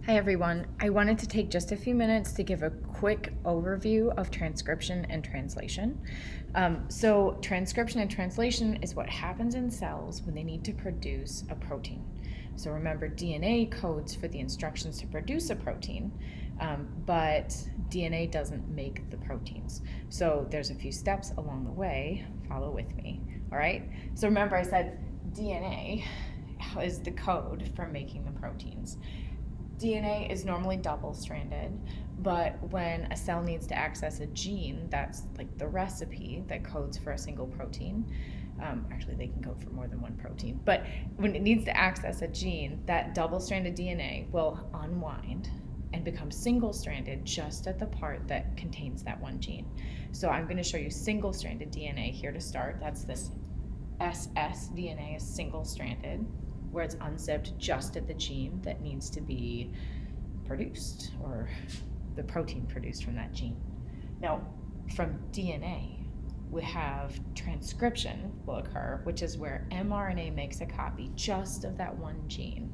Hi everyone. I wanted to take just a few minutes to give a quick overview of transcription and translation. So transcription and translation is what happens in cells when they need to produce a protein. So remember, DNA codes for the instructions to produce a protein, but DNA doesn't make the proteins. So there's a few steps along the way. Follow with me, all right? So remember I said DNA is the code for making the proteins. DNA is normally double-stranded, but when a cell needs to access a gene, that's like the recipe that codes for a single protein. Actually, they can code for more than one protein, but when it needs to access a gene, that double-stranded DNA will unwind and become single-stranded just at the part that contains that one gene. So I'm going to show you single-stranded DNA here to start. That's this SS DNA is single-stranded, where it's unzipped just at the gene that needs to be produced, or the protein produced from that gene. Now, from DNA, we have transcription will occur, which is where mRNA makes a copy just of that one gene.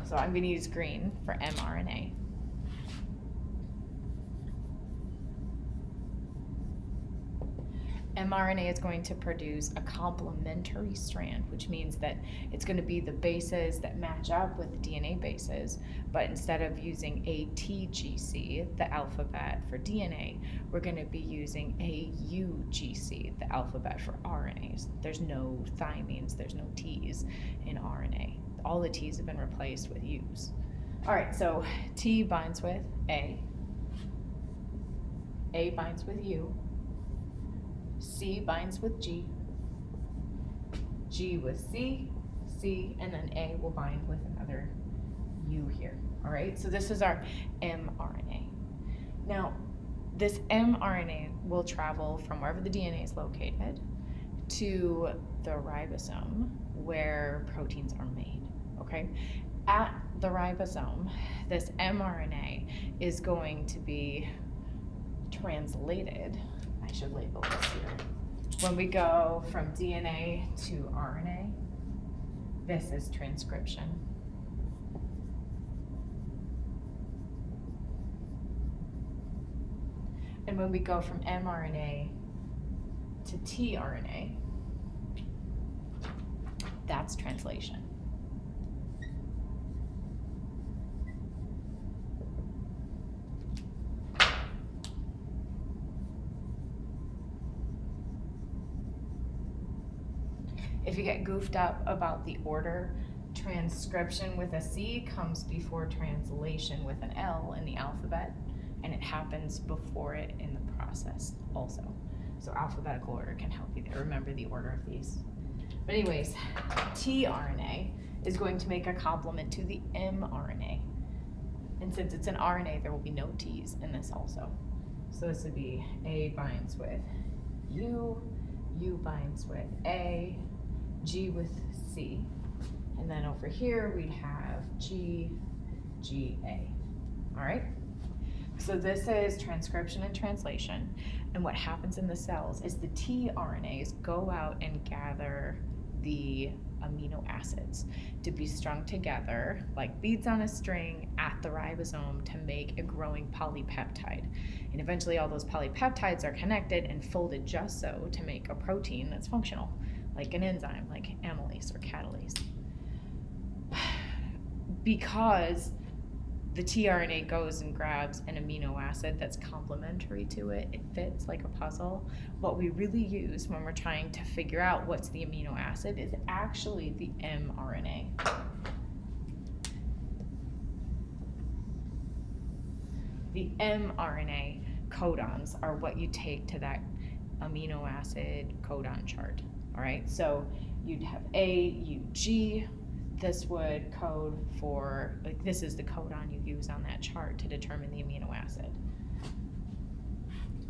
So I'm going to use green for mRNA. mRNA is going to produce a complementary strand, which means that it's going to be the bases that match up with the DNA bases, but instead of using ATGC, the alphabet for DNA, we're going to be using AUGC, the alphabet for RNAs. There's no thymines, there's no T's in RNA. All the T's have been replaced with U's. All right, so T binds with A binds with U, C binds with G, G with C, and then A will bind with another U here. All right, so this is our mRNA. Now, this mRNA will travel from wherever the DNA is located to the ribosome where proteins are made, okay? At the ribosome, this mRNA is going to be translated. I should label this here. When we go from DNA to RNA, this is transcription. And when we go from mRNA to tRNA, that's translation. If you get goofed up about the order, transcription with a C comes before translation with an L in the alphabet, and it happens before it in the process also. So alphabetical order can help you there. Remember the order of these. But anyways, tRNA is going to make a complement to the mRNA. And since it's an RNA, there will be no T's in this also. So this would be A binds with U, U binds with A, G with C, and then over here we'd have G, GA. All right? So this is transcription and translation, and what happens in the cells is the tRNAs go out and gather the amino acids to be strung together like beads on a string at the ribosome to make a growing polypeptide. And eventually all those polypeptides are connected and folded just so to make a protein that's functional, like an enzyme, like amylase or catalase. Because the tRNA goes and grabs an amino acid that's complementary to it, it fits like a puzzle. What we really use when we're trying to figure out what's the amino acid is actually the mRNA. The mRNA codons are what you take to that amino acid codon chart. All right, so you'd have AUG. This would code for, like, this is the codon you use on that chart to determine the amino acid.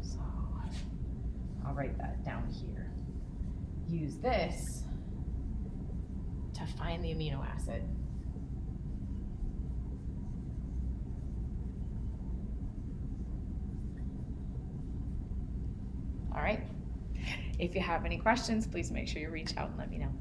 So I'll write that down here. Use this to find the amino acid. All right. If you have any questions, please make sure you reach out and let me know.